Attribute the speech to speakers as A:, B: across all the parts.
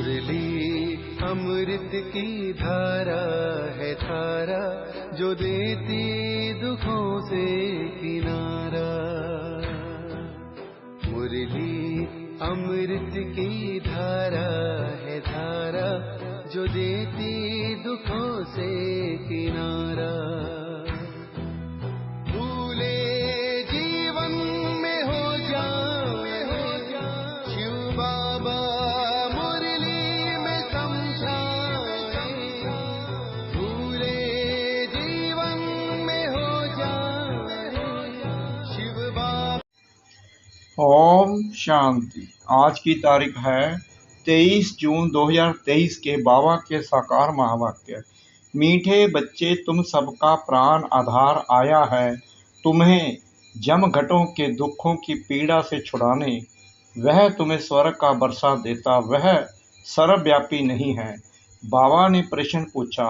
A: मुरली अमृत की धारा है धारा, जो देती दुखों से किनारा। मुरली अमृत की धारा है धारा, जो देती दुखों से किनारा। भूले जीवन में हो जाए शिव बाबा मुरली में समझाए। भूले जीवन में हो जाए शिव बाबा।
B: ओम शांति। आज की तारीख है 23 जून 2023 के बाबा के साकार महावाक्य। मीठे बच्चे, तुम सबका प्राण आधार आया है तुम्हें जम घटों के दुखों की पीड़ा से छुड़ाने। वह तुम्हें स्वर्ग का बरसा देता, वह सर्वव्यापी नहीं है। बाबा ने प्रश्न पूछा,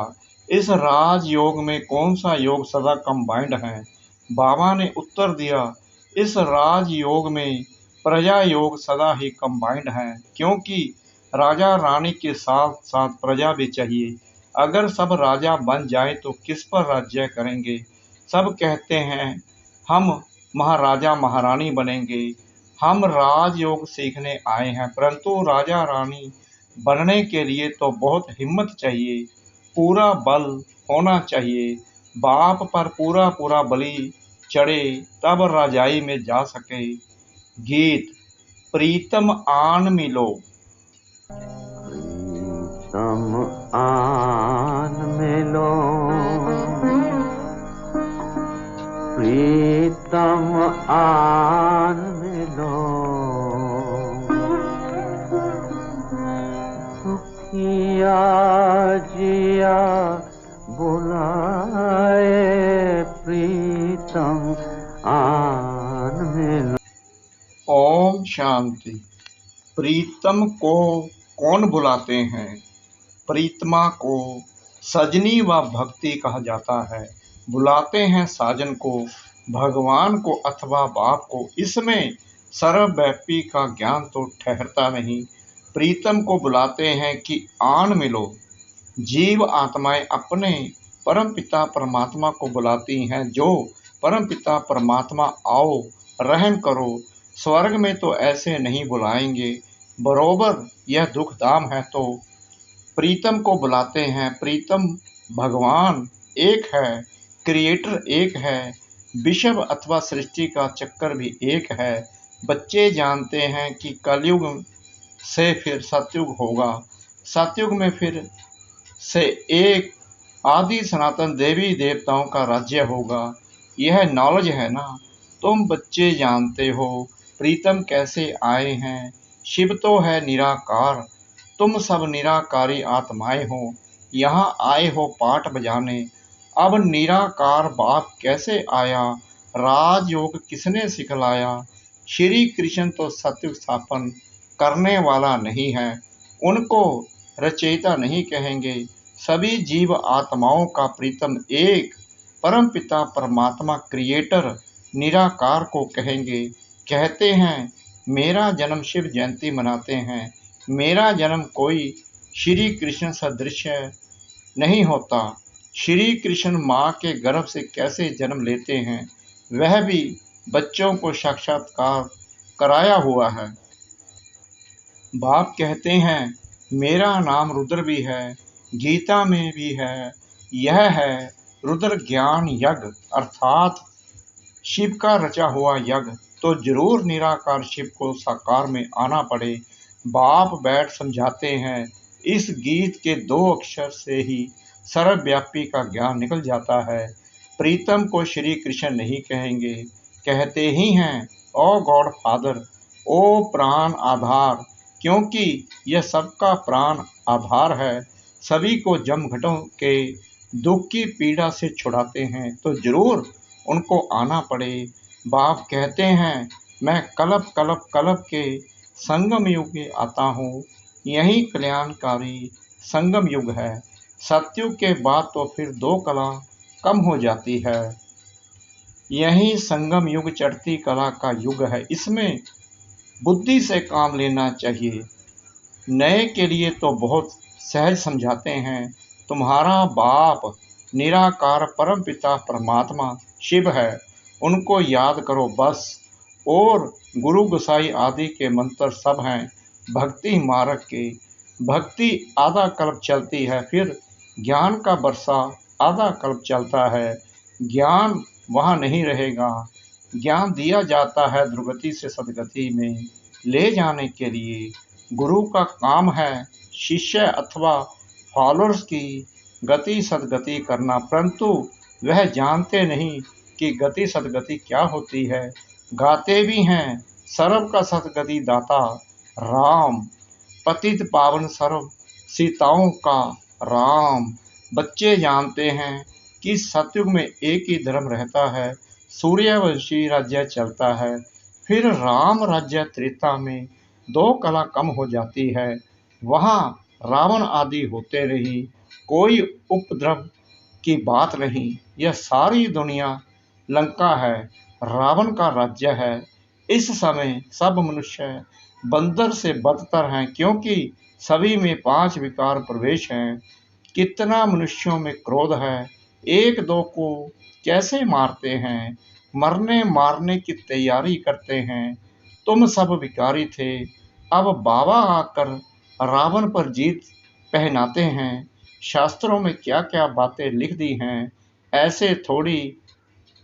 B: इस राजयोग में कौन सा योग सदा कंबाइंड है? बाबा ने उत्तर दिया, इस राजयोग में प्रजा योग सदा ही कंबाइंड है, क्योंकि राजा रानी के साथ साथ प्रजा भी चाहिए। अगर सब राजा बन जाए तो किस पर राज्य करेंगे? सब कहते हैं हम महाराजा महारानी बनेंगे। हम राजयोग सीखने आए हैं, परंतु राजा रानी बनने के लिए तो बहुत हिम्मत चाहिए, पूरा बल होना चाहिए। बाप पर पूरा पूरा बलि चढ़े तब राजाई में जा सके। गीत प्रीतम आन मिलो।
C: प्रीतम आन मिलो, प्रीतम आन मिलो। दुखिया जिया बुलाए, प्रीतम आन मिलो।
B: ओम शांति। प्रीतम को कौन बुलाते हैं? प्रीतमा को सजनी व भक्ति कहा जाता है। बुलाते हैं साजन को, भगवान को अथवा बाप को। इसमें सर्वव्यापी का ज्ञान तो ठहरता नहीं। प्रीतम को बुलाते हैं कि आन मिलो। जीव आत्माएं अपने परमपिता परमात्मा को बुलाती हैं, जो परमपिता परमात्मा आओ रहम करो। स्वर्ग में तो ऐसे नहीं बुलाएंगे, बरोबर यह दुख धाम है तो प्रीतम को बुलाते हैं। प्रीतम भगवान एक है, क्रिएटर एक है, विश्व अथवा सृष्टि का चक्कर भी एक है। बच्चे जानते हैं कि कलयुग से फिर सतयुग होगा, सतयुग में फिर से एक आदि सनातन देवी देवताओं का राज्य होगा। यह नॉलेज है ना? तुम बच्चे जानते हो प्रीतम कैसे आए हैं। शिव तो है निराकार, तुम सब निराकारी आत्माएं हो, यहाँ आए हो पाठ बजाने। अब निराकार बाप कैसे आया? राजयोग किसने सिखलाया? श्री कृष्ण तो सत्युग स्थापन करने वाला नहीं है, उनको रचयिता नहीं कहेंगे। सभी जीव आत्माओं का प्रीतम एक परमपिता परमात्मा क्रिएटर निराकार को कहेंगे। कहते हैं मेरा जन्म शिव जयंती मनाते हैं। मेरा जन्म कोई श्री कृष्ण सदृश नहीं होता। श्री कृष्ण माँ के गर्भ से कैसे जन्म लेते हैं, वह भी बच्चों को साक्षात्कार कराया हुआ है। बाप कहते हैं मेरा नाम रुद्र भी है, गीता में भी है। यह है रुद्र ज्ञान यज्ञ, अर्थात शिव का रचा हुआ यज्ञ। तो जरूर निराकार शिव को साकार में आना पड़े। बाप बैठ समझाते हैं, इस गीत के 2 अक्षर से ही सर्वव्यापी का ज्ञान निकल जाता है। प्रीतम को श्री कृष्ण नहीं कहेंगे, कहते ही हैं ओ गॉड फादर, ओ प्राण आधार, क्योंकि यह सबका प्राण आधार है। सभी को जमघटों के दुख की पीड़ा से छुड़ाते हैं, तो जरूर उनको आना पड़े। बाप कहते हैं मैं कल्प कल्प कल्प के संगम युग में आता हूँ, यही कल्याणकारी संगम युग है। सतयुग के बाद तो फिर 2 कला कम हो जाती है। यही संगम युग चढ़ती कला का युग है। इसमें बुद्धि से काम लेना चाहिए। नए के लिए तो बहुत सहज समझाते हैं। तुम्हारा बाप निराकार परमपिता परमात्मा शिव है, उनको याद करो बस। और गुरु गोसाई आदि के मंत्र सब हैं भक्ति मार्ग के। भक्ति आधा कल्प चलती है, फिर ज्ञान का बरसा आधा कल्प चलता है। ज्ञान वहाँ नहीं रहेगा। ज्ञान दिया जाता है दुर्गति से सदगति में ले जाने के लिए। गुरु का काम है शिष्य अथवा फॉलोअर्स की गति सदगति करना, परंतु वह जानते नहीं कि गति सदगति क्या होती है। गाते भी हैं सर्व का सदगति दाता राम, पतित पावन सर्व सीताओं का राम। बच्चे जानते हैं कि सतयुग में एक ही धर्म रहता है, सूर्यवंशी राज्य चलता है। फिर राम राज्य त्रेता में 2 कला कम हो जाती है, वहाँ रावण आदि होते रही, कोई उपद्रव की बात नहीं। यह सारी दुनिया लंका है, रावण का राज्य है। इस समय सब मनुष्य बंदर से बदतर हैं, क्योंकि सभी में 5 विकार प्रवेश हैं। कितना मनुष्यों में क्रोध है, एक दो को कैसे मारते हैं, मरने मारने की तैयारी करते हैं। तुम सब विकारी थे, अब बाबा आकर रावण पर जीत पहनाते हैं। शास्त्रों में क्या क्या बातें लिख दी हैं, ऐसे थोड़ी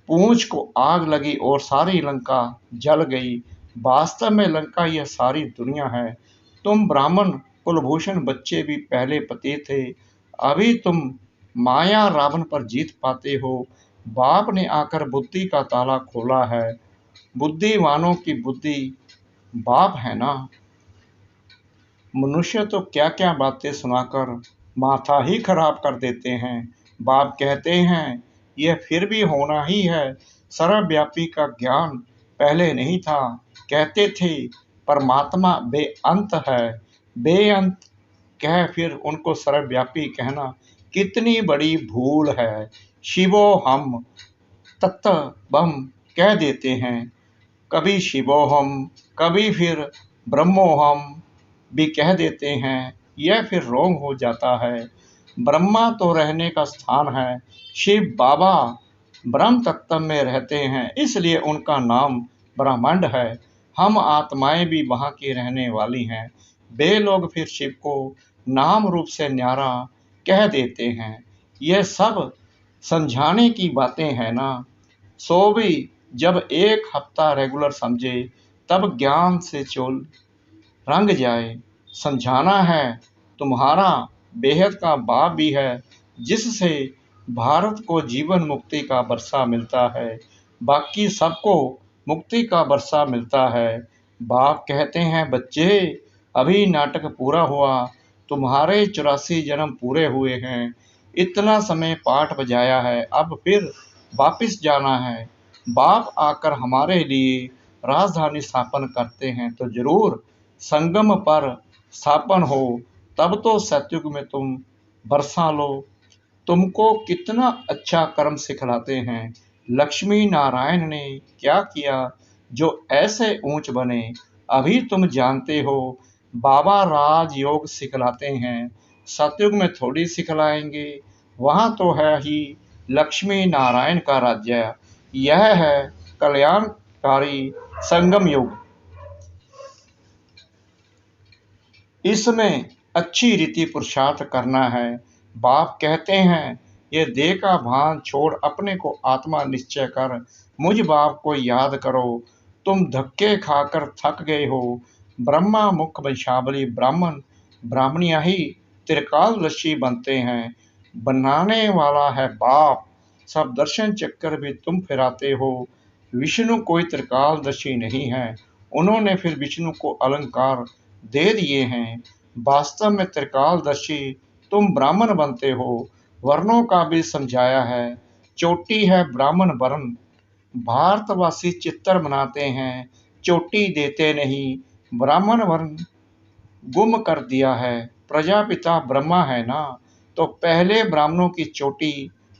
B: पूंछ को आग लगी और सारी लंका जल गई। वास्तव में लंका यह सारी दुनिया है। तुम ब्राह्मण कुलभूषण बच्चे भी पहले पति थे, अभी तुम माया रावण पर जीत पाते हो। बाप ने आकर बुद्धि का ताला खोला है, बुद्धिमानों की बुद्धि बाप है ना। मनुष्य तो क्या क्या बातें सुनाकर माथा ही खराब कर देते हैं। बाप कहते हैं यह फिर भी होना ही है। सर्वव्यापी का ज्ञान पहले नहीं था, कहते थे परमात्मा बेअंत है। बेअंत कह फिर उनको सर्वव्यापी कहना कितनी बड़ी भूल है। शिवो हम तत्वम कह देते हैं, कभी शिवोहम, कभी फिर ब्रह्मोहम भी कह देते हैं। यह फिर रोंग हो जाता है। ब्रह्मा तो रहने का स्थान है, शिव बाबा ब्रह्म तत्व में रहते हैं, इसलिए उनका नाम ब्रह्मांड है। हम आत्माएं भी वहाँ की रहने वाली हैं। वे लोग फिर शिव को नाम रूप से न्यारा कह देते हैं। यह सब समझाने की बातें हैं ना। सो भी जब 1 हफ्ता रेगुलर समझे तब ज्ञान से चोल रंग जाए। समझाना है तुम्हारा बेहद का बाप भी है, जिससे भारत को जीवन मुक्ति का बरसा मिलता है, बाकी सबको मुक्ति का बरसा मिलता है। बाप कहते हैं बच्चे अभी नाटक पूरा हुआ, तुम्हारे 84 जन्म पूरे हुए हैं, इतना समय पाठ बजाया है, अब फिर वापिस जाना है। बाप आकर हमारे लिए राजधानी स्थापन करते हैं तो जरूर संगम पर स्थापन हो, तब तो सतयुग में तुम बरसा लो। तुमको कितना अच्छा कर्म सिखलाते हैं। लक्ष्मी नारायण ने क्या किया जो ऐसे ऊंच बने, अभी तुम जानते हो। बाबा राजयोग सिखलाते हैं, सतयुग में थोड़ी सिखलाएंगे, वहाँ तो है ही लक्ष्मी नारायण का राज्य। यह है कल्याणकारी संगम युग। इसमें अच्छी रीति पुरुषार्थ करना है। बाप कहते हैं ये देह का भान छोड़ अपने को आत्मा निश्चय कर मुझ बाप को याद करो। तुम धक्के खाकर थक गए हो। ब्रह्मा मुख वंशावली ब्राह्मण ब्राह्मणियां ही त्रिकालदर्शी बनते हैं। बनाने वाला है बाप, सब दर्शन चक्कर भी तुम फिराते हो। विष्णु कोई त्रिकालदर्शी नहीं है, उन्होंने फिर विष्णु को अलंकार दे दिए हैं। वास्तव में त्रिकालदर्शी तुम ब्राह्मण बनते हो। वर्णों का भी समझाया है, चोटी है ब्राह्मण वर्ण। भारतवासी चित्तर बनाते हैं, चोटी देते नहीं। ब्राह्मण वर्ण गुम कर दिया है। प्रजापिता ब्रह्मा है ना, तो पहले ब्राह्मणों की चोटी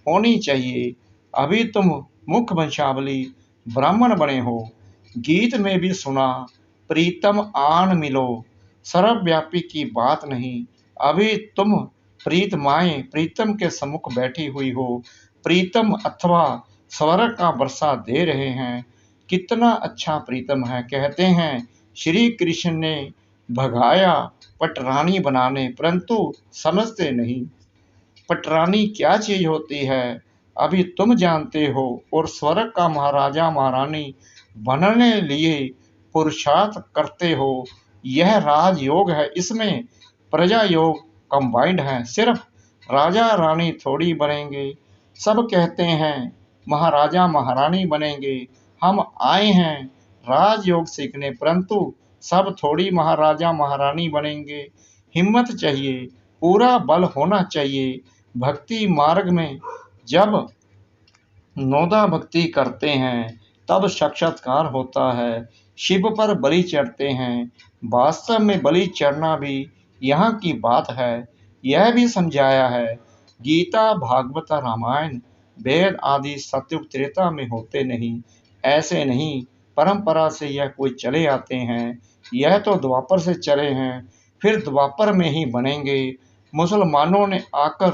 B: होनी चाहिए। अभी तुम मुख वंशावली ब्राह्मण बने हो। गीत में भी सुना, प्रीतम आन मिलो, सर्वव्यापी की बात नहीं। अभी तुम प्रीतमाएं प्रीतम के सम्मुख बैठी हुई हो, प्रीतम अथवा स्वर्ग का वर्षा दे रहे हैं। कितना अच्छा प्रीतम है। कहते हैं श्री कृष्ण ने भगाया पटरानी बनाने, परंतु समझते नहीं पटरानी क्या चीज होती है। अभी तुम जानते हो और स्वर्ग का महाराजा महारानी बनने लिए पुरुषार्थ करते हो। यह राजयोग है, इसमें प्रजा योग कंबाइंड है। सिर्फ राजा रानी थोड़ी बनेंगे। सब कहते हैं महाराजा महारानी बनेंगे। हम आए हैं राजयोग सीखने, परंतु सब थोड़ी महाराजा महारानी बनेंगे। हिम्मत चाहिए, पूरा बल होना चाहिए। भक्ति मार्ग में जब नौदा भक्ति करते हैं तब साक्षात्कार होता है। शिव पर बलि चढ़ते हैं। वास्तव में बलि चढ़ना भी यहाँ की बात है। यह भी समझाया है गीता भागवत रामायण वेद आदि सतयुग त्रेता में होते नहीं। ऐसे नहीं, परंपरा से यह कोई चले आते हैं। यह तो द्वापर से चले हैं, फिर द्वापर में ही बनेंगे। मुसलमानों ने आकर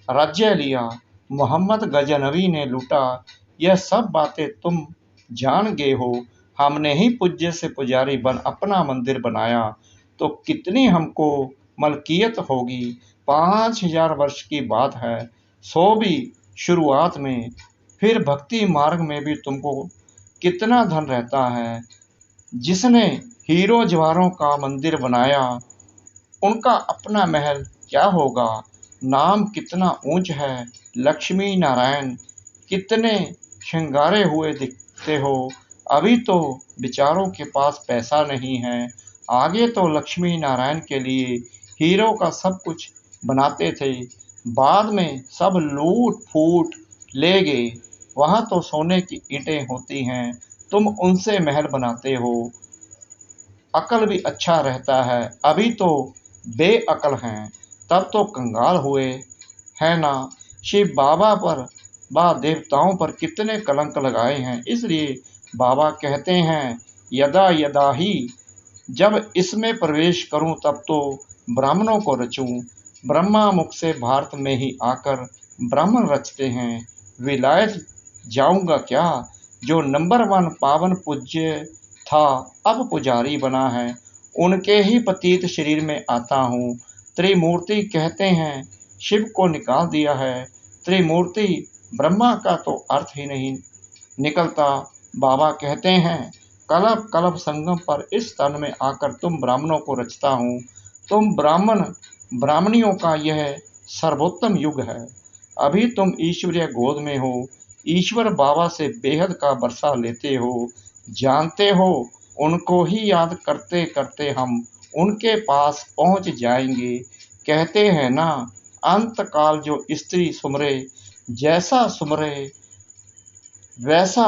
B: राज्य लिया, मोहम्मद गजनवी ने लूटा। यह सब बातें तुम जान गए हो। हमने ही पूज्य से पुजारी बन अपना मंदिर बनाया तो कितनी हमको मलकियत होगी। 5000 वर्ष की बात है, 100 भी शुरुआत में। फिर भक्ति मार्ग में भी तुमको कितना धन रहता है। जिसने हीरो जवाहरों का मंदिर बनाया उनका अपना महल क्या होगा। नाम कितना ऊंच है, लक्ष्मी नारायण कितने श्रृंगारे हुए दिखते हो। अभी तो बेचारों के पास पैसा नहीं है, आगे तो लक्ष्मी नारायण के लिए हीरो का सब कुछ बनाते थे। बाद में सब लूट फूट ले गए। वहाँ तो सोने की ईंटें होती हैं, तुम उनसे महल बनाते हो। अकल भी अच्छा रहता है, अभी तो बेअकल हैं, तब तो कंगाल हुए है ना। शिव बाबा पर देवताओं पर कितने कलंक लगाए हैं। इसलिए बाबा कहते हैं यदा यदा ही, जब इसमें प्रवेश करूं तब तो ब्राह्मणों को रचूं। ब्रह्मा मुख से भारत में ही आकर ब्राह्मण रचते हैं। विलायत जाऊंगा क्या, जो नंबर 1 पावन पूज्य था अब पुजारी बना है, उनके ही पतित शरीर में आता हूँ। त्रिमूर्ति कहते हैं शिव को निकाल दिया है। त्रिमूर्ति ब्रह्मा का तो अर्थ ही नहीं निकलता। बाबा कहते हैं कलप कलप संगम पर इस तन में आकर तुम ब्राह्मणों को रचता हूँ। तुम ब्राह्मण ब्राह्मणियों का यह सर्वोत्तम युग है। अभी तुम ईश्वरीय गोद में हो, ईश्वर बाबा से बेहद का बरसा लेते हो। जानते हो उनको ही याद करते करते हम उनके पास पहुंच जाएंगे। कहते हैं ना अंत काल जो स्त्री सुमरे, जैसा सुमरे वैसा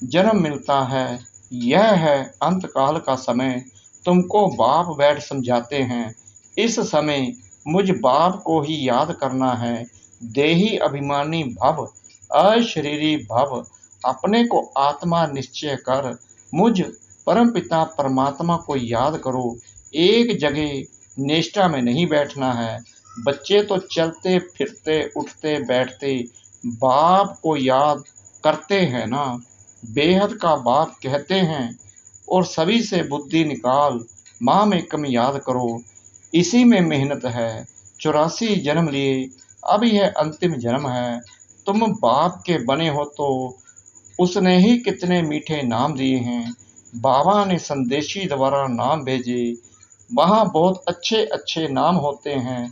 B: जन्म मिलता है। यह है अंतकाल का समय। तुमको बाप बैठ समझाते हैं। इस समय मुझ बाप को ही याद करना है। देही अभिमानी भव, अशरीरी भव, अपने को आत्मा निश्चय कर मुझ परमपिता परमात्मा को याद करो। एक जगह निष्ठा में नहीं बैठना है। बच्चे तो चलते फिरते उठते बैठते बाप को याद करते हैं ना। बेहद का बाप कहते हैं और सभी से बुद्धि निकाल, माँ में कम याद करो। इसी में मेहनत है। 84 जन्म लिए, अब यह अंतिम जन्म है। तुम बाप के बने हो तो उसने ही कितने मीठे नाम दिए हैं। बाबा ने संदेशी द्वारा नाम भेजे, वहाँ बहुत अच्छे अच्छे नाम होते हैं।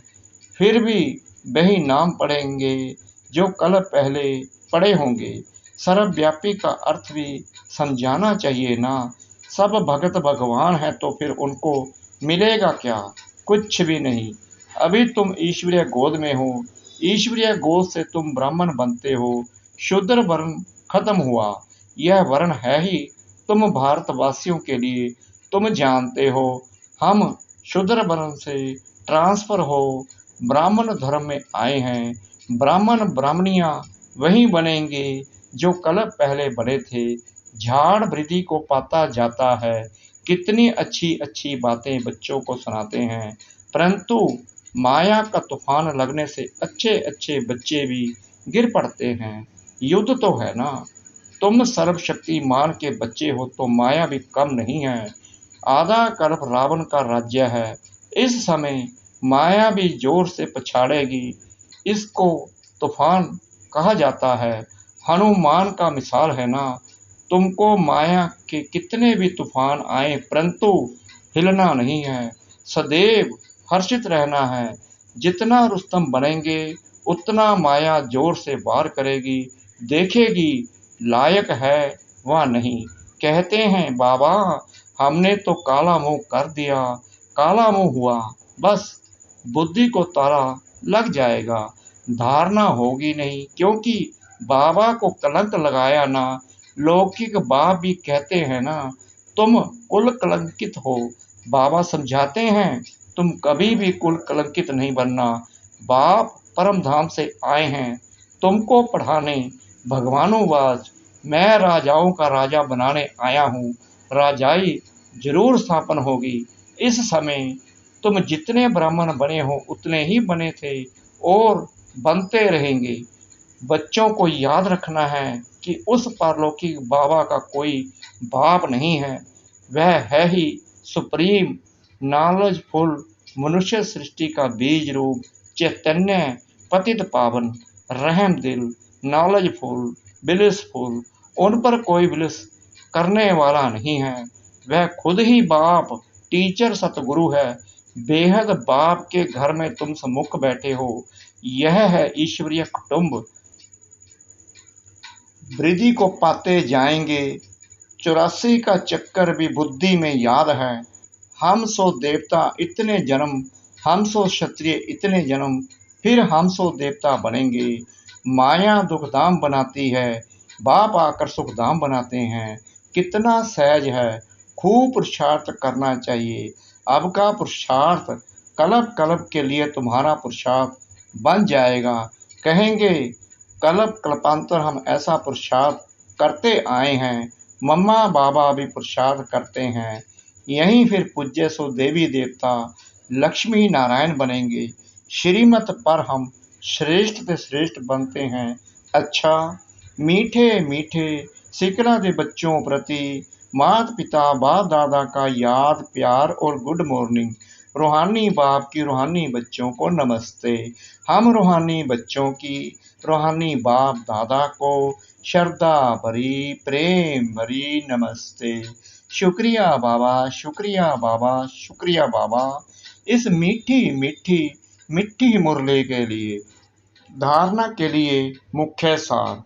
B: फिर भी वही नाम पढ़ेंगे जो कल पहले पढ़े होंगे। सर्वव्यापी का अर्थ भी समझाना चाहिए ना। सब भगत भगवान है तो फिर उनको मिलेगा क्या, कुछ भी नहीं। अभी तुम ईश्वरीय गोद में हो, ईश्वरीय गोद से तुम ब्राह्मण बनते हो। शूद्र वर्ण खत्म हुआ, यह वर्ण है ही तुम भारतवासियों के लिए। तुम जानते हो हम शूद्र वर्ण से ट्रांसफर हो ब्राह्मण धर्म में आए हैं। ब्राह्मण ब्राह्मणियाँ वही बनेंगे जो कल पहले बने थे। झाड़ वृद्धि को पाता जाता है, कितनी अच्छी अच्छी बातें बच्चों को सुनाते हैं, परंतु माया का तूफान लगने से अच्छे अच्छे बच्चे भी गिर पड़ते हैं। युद्ध तो है ना, तुम सर्वशक्तिमान के बच्चे हो तो माया भी कम नहीं है। आधा कल्प रावण का राज्य है, इस समय माया भी जोर से पछाड़ेगी। इसको तूफान कहा जाता है। हनुमान का मिसाल है ना, तुमको माया के कितने भी तूफान आए परंतु हिलना नहीं है, सदैव हर्षित रहना है। जितना रुस्तम बनेंगे उतना माया जोर से वार करेगी, देखेगी लायक है वह नहीं। कहते हैं बाबा हमने तो काला मुंह कर दिया, काला मुंह हुआ बस बुद्धि को ताला लग जाएगा, धारणा होगी नहीं, क्योंकि बाबा को कलंक लगाया ना। लौकिक बाप भी कहते हैं ना तुम कुल कलंकित हो, बाबा समझाते हैं तुम कभी भी कुल कलंकित नहीं बनना। बाप परम धाम से आए हैं तुमको पढ़ाने, भगवानुवाच मैं राजाओं का राजा बनाने आया हूँ, राजाई जरूर स्थापन होगी। इस समय तुम जितने ब्राह्मण बने हो उतने ही बने थे और बनते रहेंगे। बच्चों को याद रखना है कि उस पारलौकिक बाबा का कोई बाप नहीं है, वह है ही सुप्रीम नॉलेजफुल मनुष्य सृष्टि का बीज रूप चैतन्य पतित पावन रहम दिल नॉलेजफुल ब्लिसफुल। उन पर कोई ब्लिस करने वाला नहीं है, वह खुद ही बाप टीचर सतगुरु है। बेहद बाप के घर में तुम सम्मुख बैठे हो, यह है ईश्वरीय कुटुंब। वृद्धि को पाते जाएंगे, 84 का चक्कर भी बुद्धि में याद है। हम सो देवता इतने जन्म, हम सो क्षत्रिय इतने जन्म, फिर हम सो देवता बनेंगे। माया दुखधाम बनाती है, बाप आकर सुखधाम बनाते हैं। कितना सहज है, खूब पुरुषार्थ करना चाहिए। अब का पुरुषार्थ कल्प कल्प के लिए तुम्हारा पुरुषार्थ बन जाएगा। कहेंगे कल्प कल्पांतर हम ऐसा पुरुषार्थ करते आए हैं, मम्मा बाबा भी पुरुषार्थ करते हैं, यहीं फिर पूज्य सो देवी देवता लक्ष्मी नारायण बनेंगे। श्रीमत पर हम श्रेष्ठ से श्रेष्ठ बनते हैं। अच्छा मीठे मीठे सिकला दे बच्चों प्रति माता पिता बाप दादा का याद प्यार और गुड मॉर्निंग। रूहानी बाप की रूहानी बच्चों को नमस्ते। हम रूहानी बच्चों की रूहानी बाप दादा को श्रद्धा भरी प्रेम भरी नमस्ते। शुक्रिया बाबा, शुक्रिया बाबा, शुक्रिया बाबा इस मीठी मीठी मिट्टी मुरली के लिए। धारणा के लिए मुख्य सार।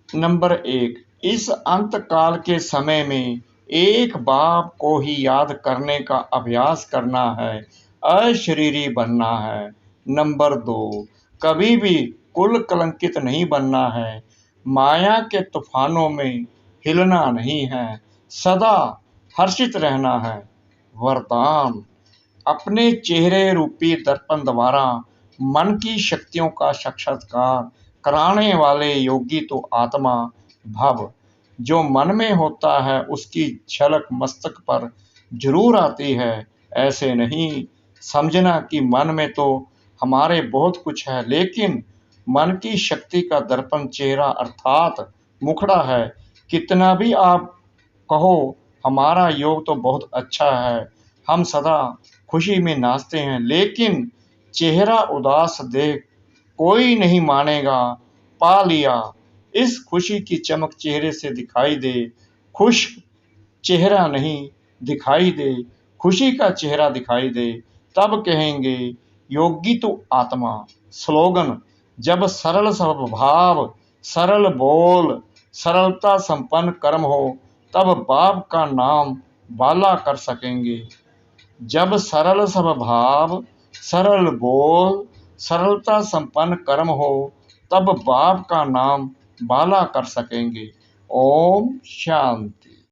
B: नंबर 1, इस अंत काल के समय में एक बाप को ही याद करने का अभ्यास करना है, अशरीरी बनना है। नंबर 2, कभी भी कुल कलंकित नहीं बनना है, माया के तूफानों में हिलना नहीं है, सदा हर्षित रहना है। वरदान, अपने चेहरे रूपी दर्पण द्वारा मन की शक्तियों का साक्षात्कार कराने वाले योगी तो आत्मा भव जो मन में होता है उसकी झलक मस्तक पर जरूर आती है। ऐसे नहीं समझना कि मन में तो हमारे बहुत कुछ है, लेकिन मन की शक्ति का दर्पण चेहरा अर्थात मुखड़ा है। कितना भी आप कहो हमारा योग तो बहुत अच्छा है, हम सदा खुशी में नाचते हैं, लेकिन चेहरा उदास देख कोई नहीं मानेगा। पा लिया इस खुशी की चमक चेहरे से दिखाई दे, खुश चेहरा नहीं दिखाई दे, खुशी का चेहरा दिखाई दे, तब कहेंगे योगी तो आत्मा। स्लोगन, जब सरल स्वभाव सरल बोल सरलता संपन्न कर्म हो तब बाप का नाम बाला कर सकेंगे। जब सरल स्वभाव सरल बोल सरलता संपन्न कर्म हो तब बाप का नाम बाला कर सकेंगे। ओम शांति।